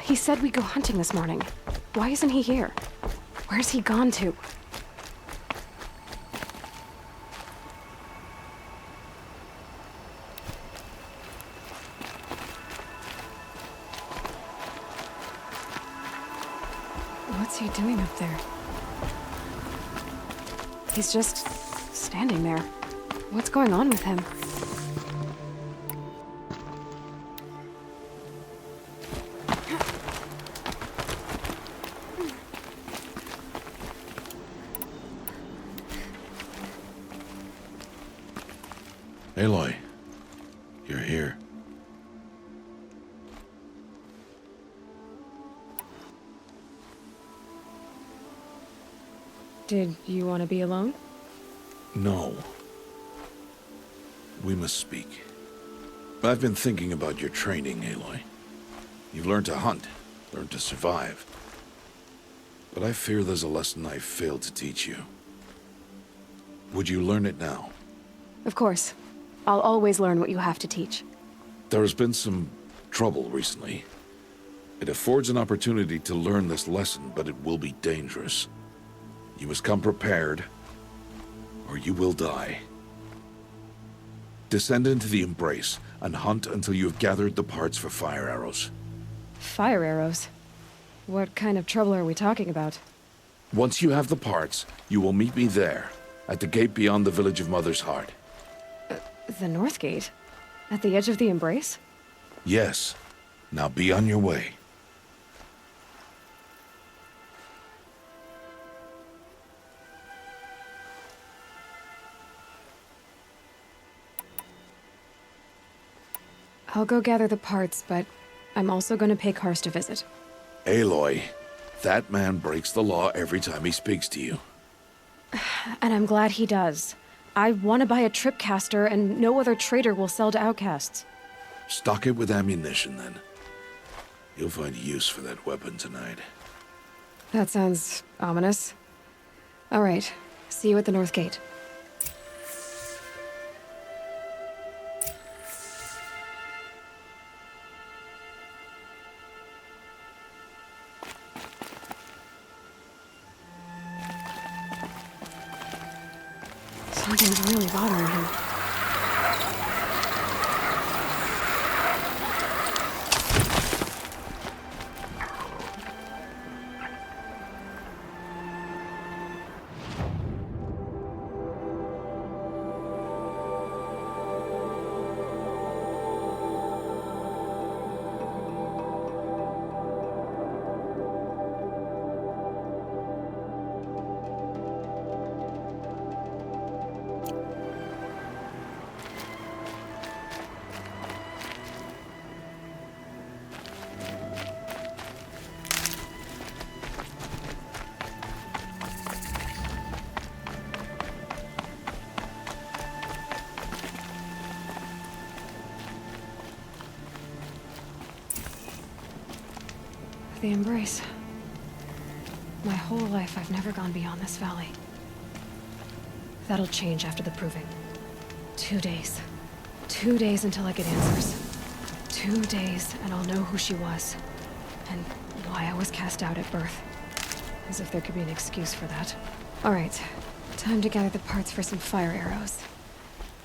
He said we'd go hunting this morning. Why isn't he here? Where's he gone to? What's he doing up there? He's just standing there. What's going on with him? Aloy, you're here. Did you want to be alone? No. We must speak. I've been thinking about your training, Aloy. You've learned to hunt, learned to survive. But I fear there's a lesson I've failed to teach you. Would you learn it now? Of course. I'll always learn what you have to teach. There has been some trouble recently. It affords an opportunity to learn this lesson, but it will be dangerous. You must come prepared, or you will die. Descend into the Embrace, and hunt until you have gathered the parts for fire arrows. Fire arrows? What kind of trouble are we talking about? Once you have the parts, you will meet me there, at the gate beyond the village of Mother's Heart. The North Gate? At the edge of the Embrace? Yes. Now be on your way. I'll go gather the parts, but I'm also going to pay Karst a visit. Aloy, that man breaks the law every time he speaks to you. And I'm glad he does. I want to buy a tripcaster, and no other trader will sell to outcasts. Stock it with ammunition, then. You'll find use for that weapon tonight. That sounds ominous. All right. See you at the North Gate. Something's really bothering him. The Embrace. My whole life, I've never gone beyond this valley. That'll change after the proving. 2 days. 2 days until I get answers. 2 days, and I'll know who she was. And why I was cast out at birth. As if there could be an excuse for that. All right. Time to gather the parts for some fire arrows.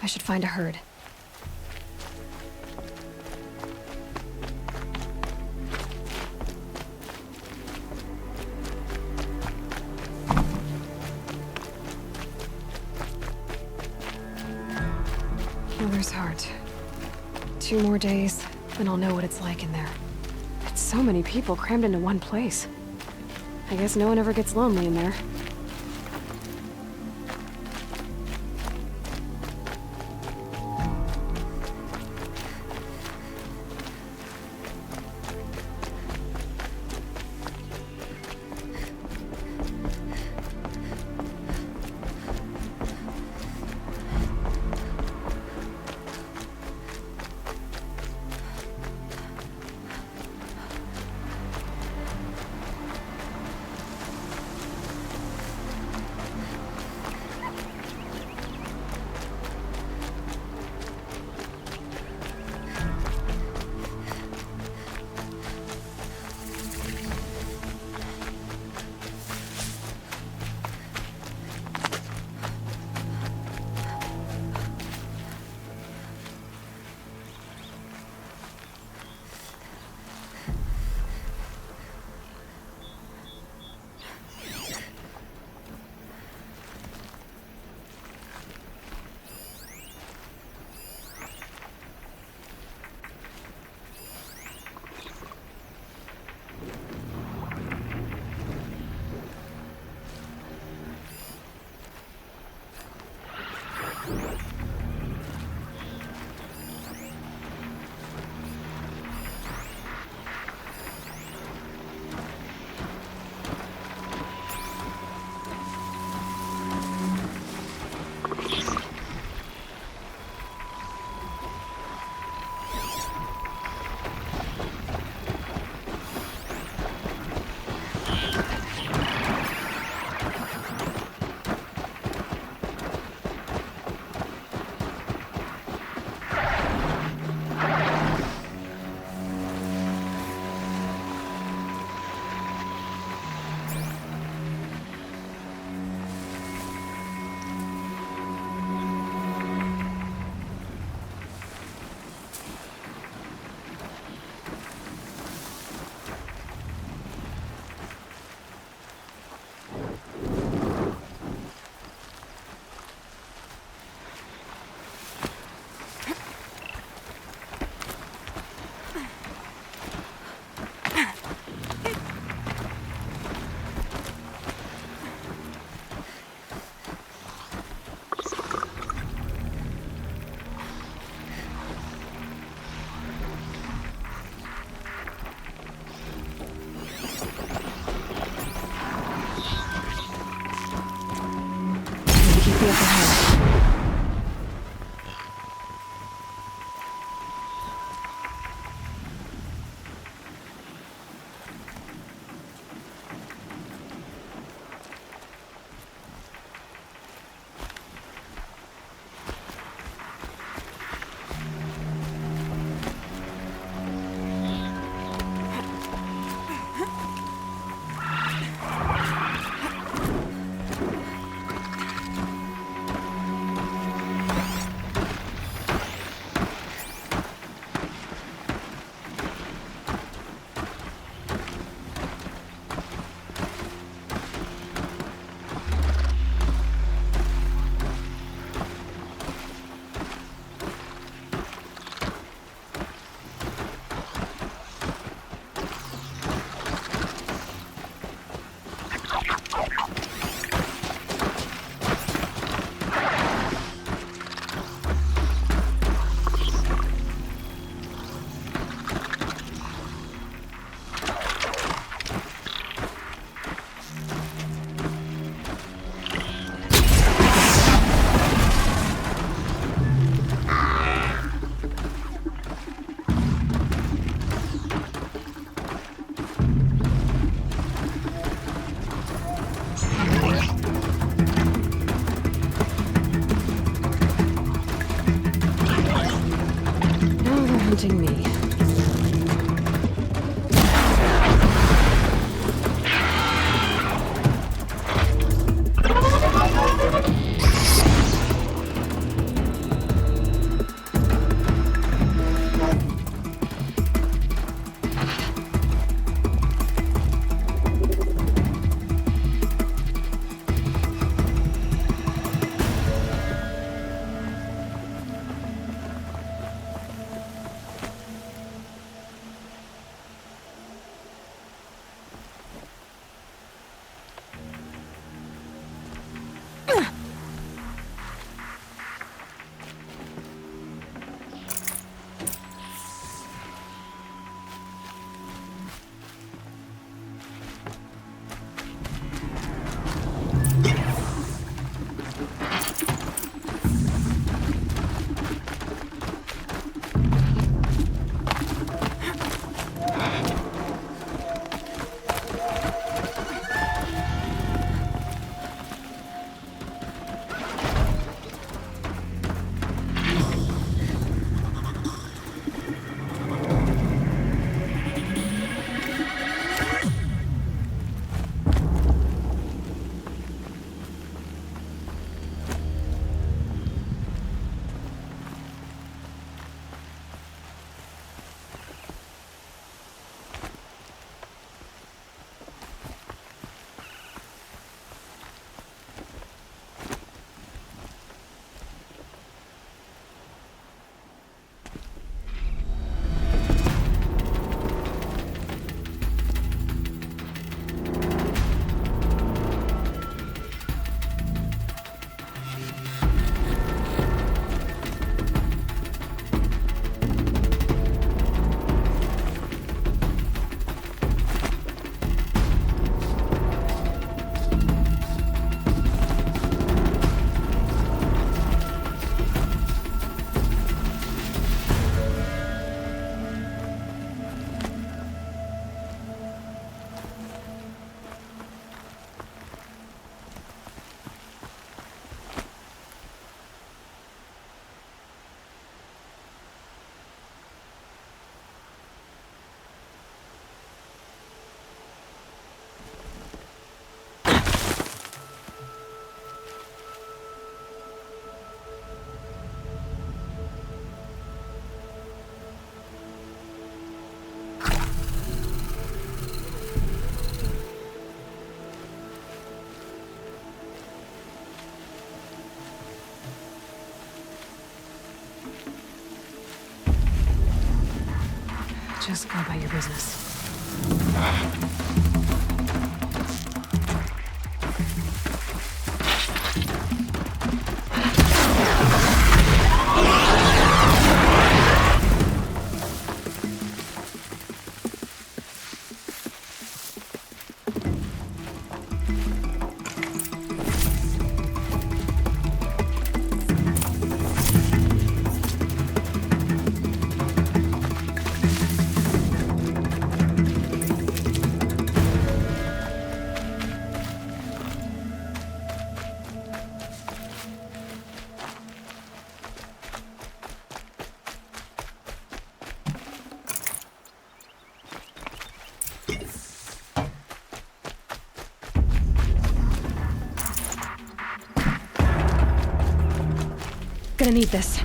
I should find a herd. Mother's Heart. 2 more days, then I'll know what it's like in there. It's so many people crammed into one place. I guess no one ever gets lonely in there. Just go about your business. Gonna need this.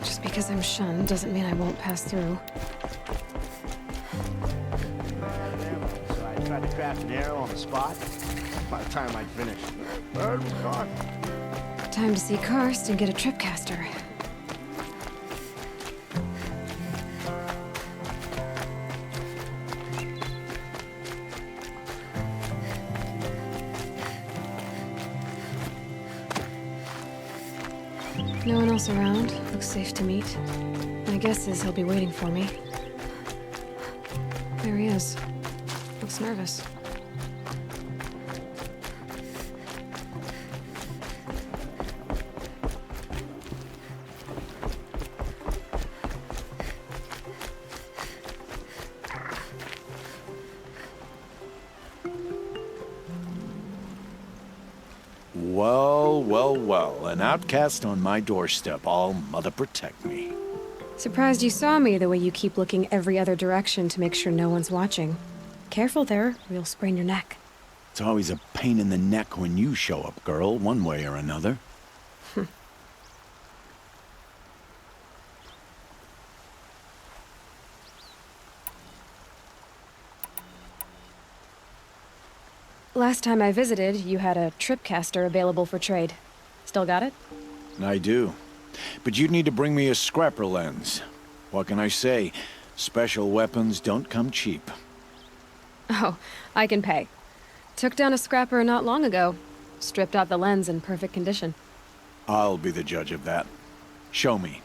Just because I'm shunned doesn't mean I won't pass through. So I tried to craft an arrow on the spot. By the time I'd finished, the bird was gone. Time to see Karst and get a tripcaster. No one else around. Looks safe to meet. My guess is he'll be waiting for me. There he is. Looks nervous. Well, well, well. An outcast on my doorstep. All mother protect me. Surprised you saw me the way you keep looking every other direction to make sure no one's watching. Careful there, or you'll sprain your neck. It's always a pain in the neck when you show up, girl, one way or another. Last time I visited, you had a tripcaster available for trade. Still got it? I do. But you'd need to bring me a scrapper lens. What can I say? Special weapons don't come cheap. Oh, I can pay. Took down a scrapper not long ago. Stripped out the lens in perfect condition. I'll be the judge of that. Show me.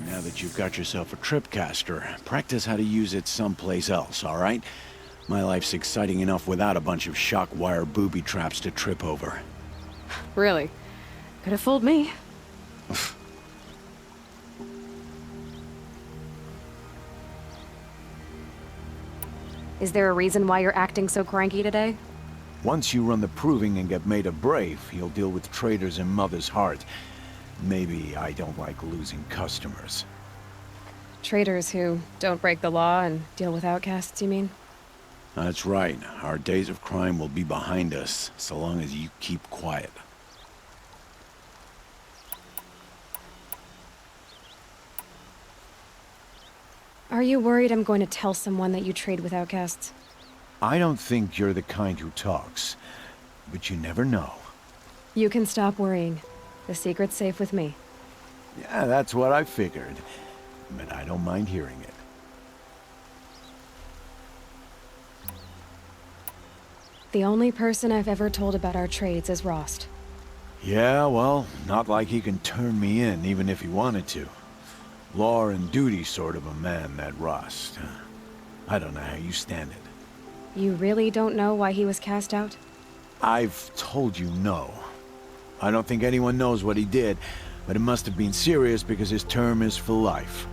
Now that you've got yourself a tripcaster, practice how to use it someplace else, all right? My life's exciting enough without a bunch of shock wire booby traps to trip over. Really? Could have fooled me. Is there a reason why you're acting so cranky today? Once you run the proving and get made a brave, you'll deal with traitors in Mother's Heart. Maybe I don't like losing customers. Traders who don't break the law and deal with outcasts, you mean? That's right. Our days of crime will be behind us, so long as you keep quiet. Are you worried I'm going to tell someone that you trade with outcasts? I don't think you're the kind who talks, but you never know. You can stop worrying. The secret's safe with me. Yeah, that's what I figured, but I don't mind hearing it. The only person I've ever told about our trades is Rost. Yeah, well, not like he can turn me in, even if he wanted to. Law and duty sort of a man, that Rost. I don't know how you stand it. You really don't know why he was cast out? I've told you no. I don't think anyone knows what he did, but it must have been serious because his term is for life.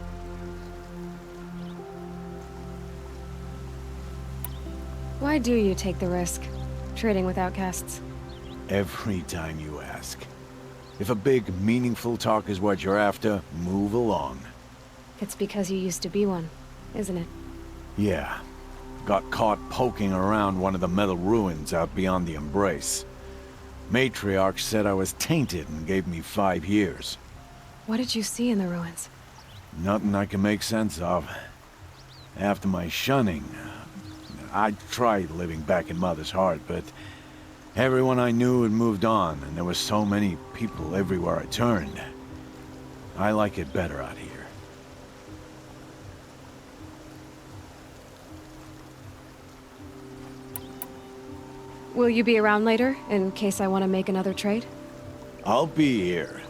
Why do you take the risk, trading with outcasts? Every time you ask. If a big, meaningful talk is what you're after, move along. It's because you used to be one, isn't it? Yeah. Got caught poking around one of the metal ruins out beyond the Embrace. Matriarch said I was tainted and gave me 5 years. What did you see in the ruins? Nothing I can make sense of. After my shunning, I tried living back in Mother's Heart, but everyone I knew had moved on, and there were so many people everywhere I turned. I like it better out here. Will you be around later, in case I want to make another trade? I'll be here.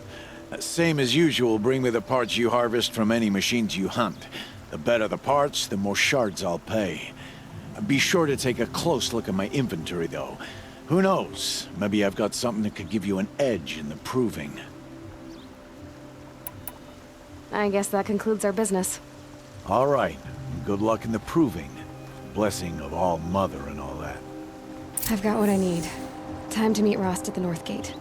Same as usual, bring me the parts you harvest from any machines you hunt. The better the parts, the more shards I'll pay. Be sure to take a close look at my inventory, though. Who knows? Maybe I've got something that could give you an edge in the proving. I guess that concludes our business. All right. Good luck in the proving. Blessing of All Mother and all that. I've got what I need. Time to meet Rost at the North Gate.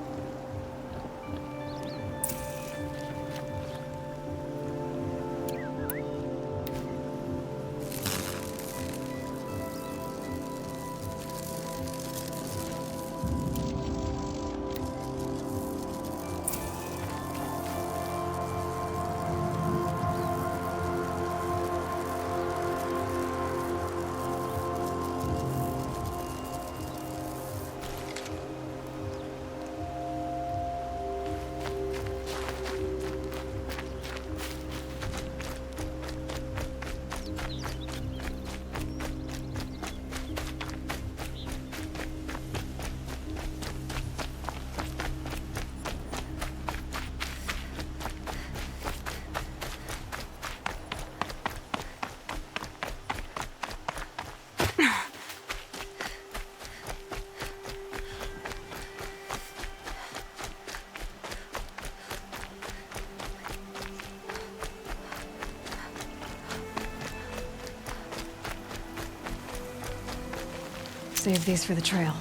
Save these for the trail.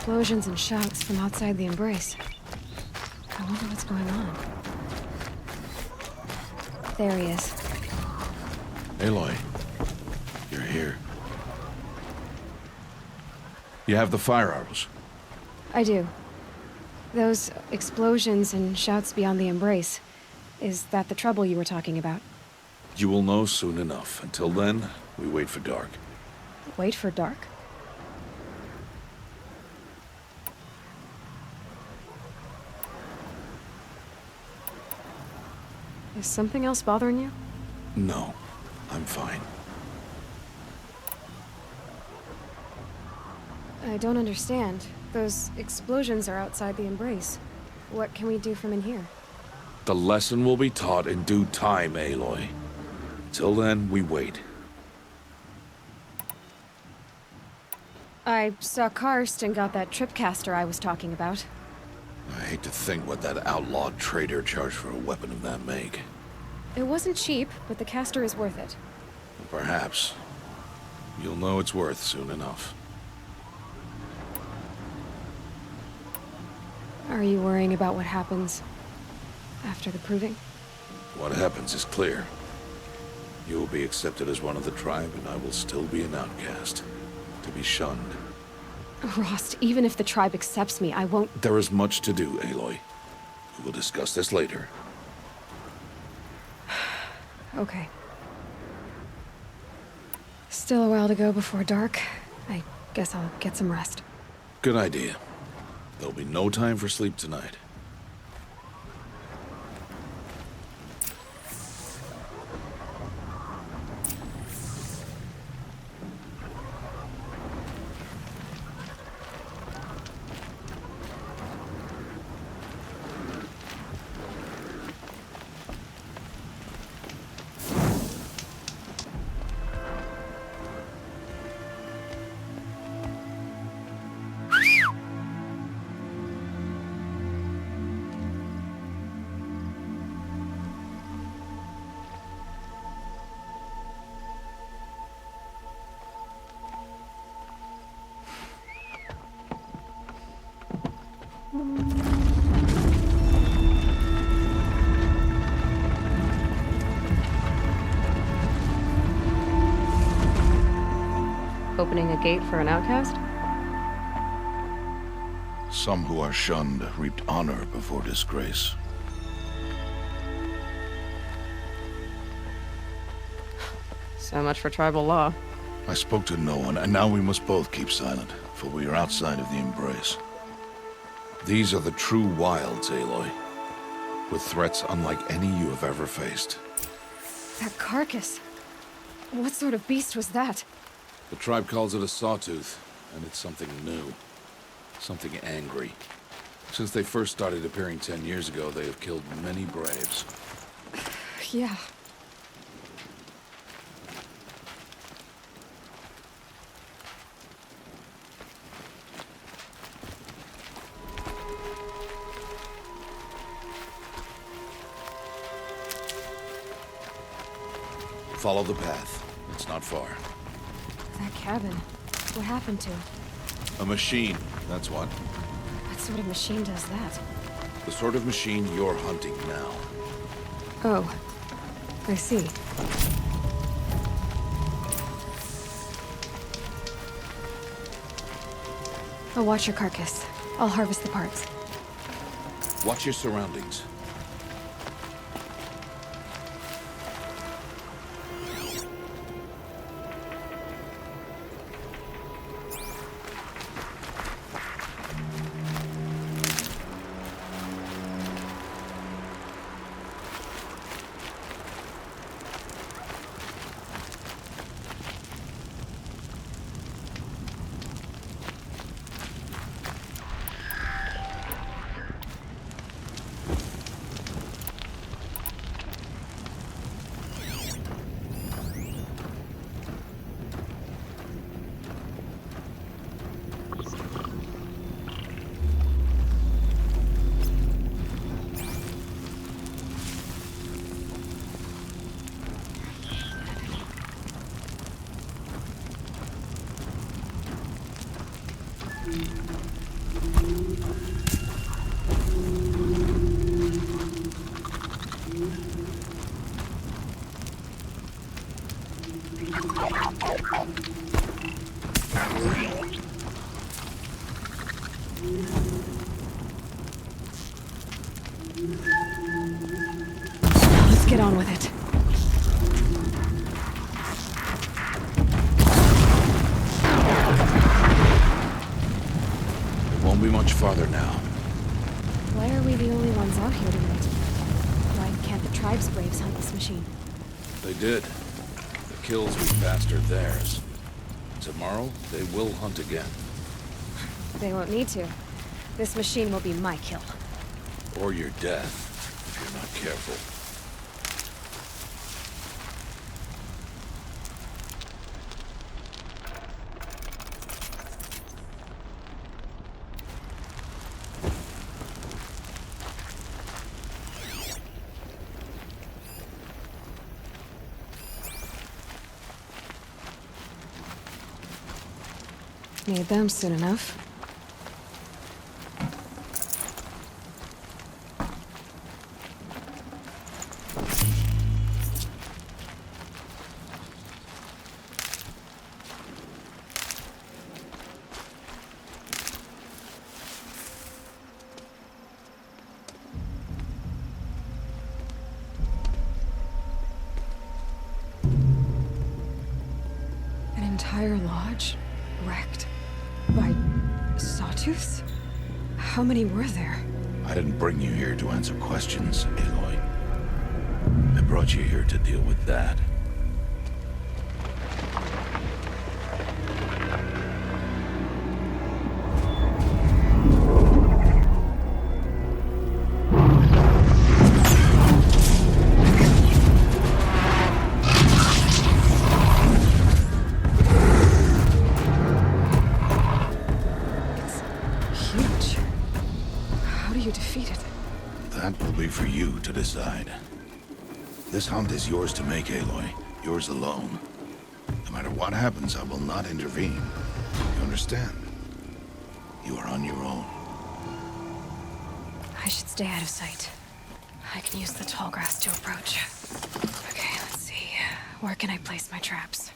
Explosions and shouts from outside the Embrace. I wonder what's going on. There he is. Aloy, you're here. You have the fire arrows. I do. Those explosions and shouts beyond the Embrace. Is that the trouble you were talking about? You will know soon enough. Until then, we wait for dark. Wait for dark? Is something else bothering you? No, I'm fine. I don't understand. Those explosions are outside the Embrace. What can we do from in here? The lesson will be taught in due time, Aloy. Till then, we wait. I saw Karst and got that tripcaster I was talking about. I hate to think what that outlawed trader charged for a weapon of that make. It wasn't cheap, but the caster is worth it. Perhaps. You'll know it's worth soon enough. Are you worrying about what happens after the proving? What happens is clear. You will be accepted as one of the tribe, and I will still be an outcast. To be shunned. Rost, even if the tribe accepts me, I won't... There is much to do, Aloy. We will discuss this later. Okay. Still a while to go before dark. I guess I'll get some rest. Good idea. There'll be no time for sleep tonight. Opening a gate for an outcast? Some who are shunned reaped honor before disgrace. So much for tribal law. I spoke to no one, and now we must both keep silent, for we are outside of the Embrace. These are the true wilds, Aloy, with threats unlike any you have ever faced. That carcass. What sort of beast was that? The tribe calls it a sawtooth, and it's something new. Something angry. Since they first started appearing 10 years ago, they have killed many braves. Yeah. Follow the path. It's not far. That cabin. What happened to it? A machine, that's what. What sort of machine does that? The sort of machine you're hunting now. Oh. I see. I'll watch your carcass. I'll harvest the parts. Watch your surroundings. Let's get on with it. be much farther now. Why are we the only ones out here tonight? Why can't the tribe's braves hunt this machine? They did. The kills we passed are theirs. Tomorrow, they will hunt again. They won't need to. This machine will be my kill. Or your death, if you're not careful. Need them soon enough. An entire lodge wrecked by sawtooths? How many were there? I didn't bring you here to answer questions, Aloy. I brought you here to deal with that. Huge. How do you defeat it? That will be for you to decide. This hunt is yours to make, Aloy. Yours alone. No matter what happens, I will not intervene. You understand? You are on your own. I should stay out of sight. I can use the tall grass to approach. Okay, let's see. Where can I place my traps?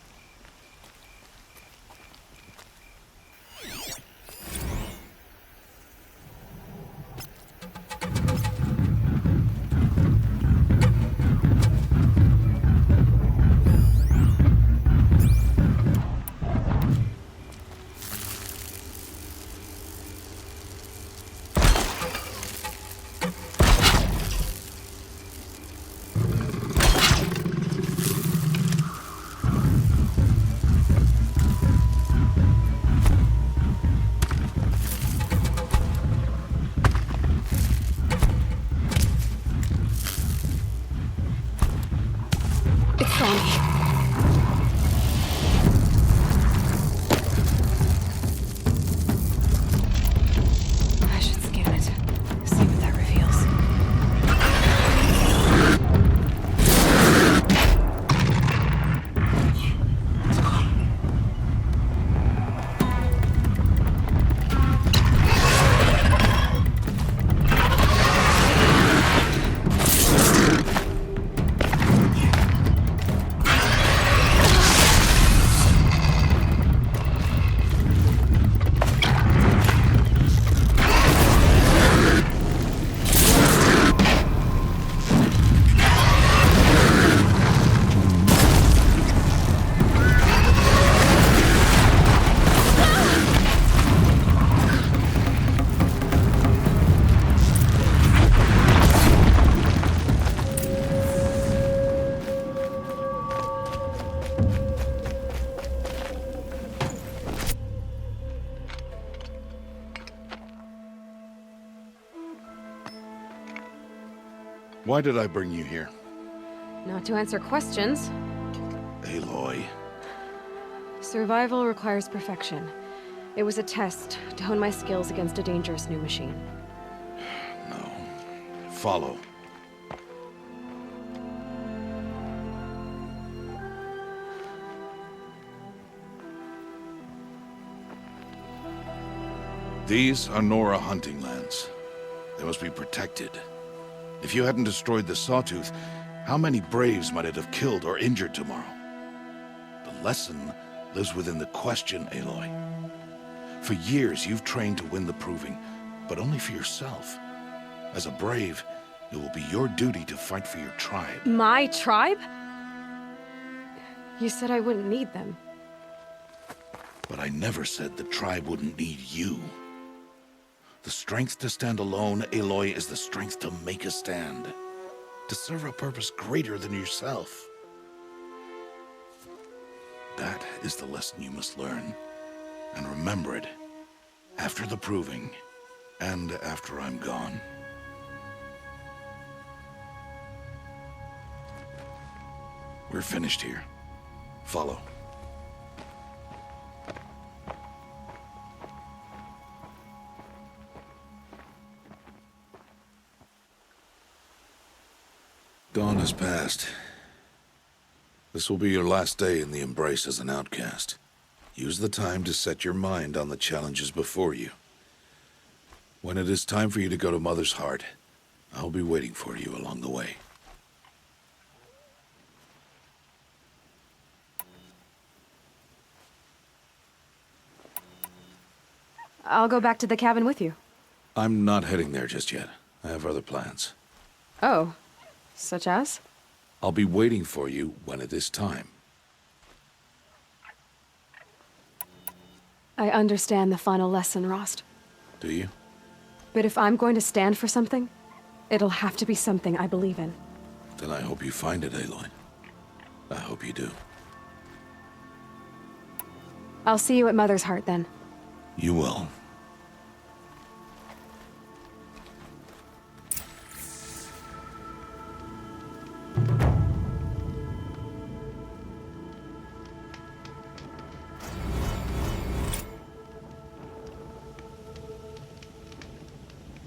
It's Sony. I should scan it. See what that reveals. Why did I bring you here? Not to answer questions. Aloy. Survival requires perfection. It was a test to hone my skills against a dangerous new machine. No. Follow. These are Nora hunting lands. They must be protected. If you hadn't destroyed the Sawtooth, how many Braves might it have killed or injured tomorrow? The lesson lives within the question, Aloy. For years, you've trained to win the Proving, but only for yourself. As a Brave, it will be your duty to fight for your tribe. My tribe? You said I wouldn't need them. But I never said the tribe wouldn't need you. The strength to stand alone, Aloy, is the strength to make a stand. To serve a purpose greater than yourself. That is the lesson you must learn. And remember it. After the proving. And after I'm gone. We're finished here. Follow. Dawn has passed. This will be your last day in the Embrace as an outcast. Use the time to set your mind on the challenges before you. When it is time for you to go to Mother's Heart, I'll be waiting for you along the way. I'll go back to the cabin with you. I'm not heading there just yet. I have other plans. Oh, such as? I'll be waiting for you when it is time. I understand the final lesson, Rost. Do you? But if I'm going to stand for something, it'll have to be something I believe in. Then I hope you find it, Aloy. I hope you do. I'll see you at Mother's Heart then. You will.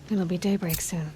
It'll be daybreak soon.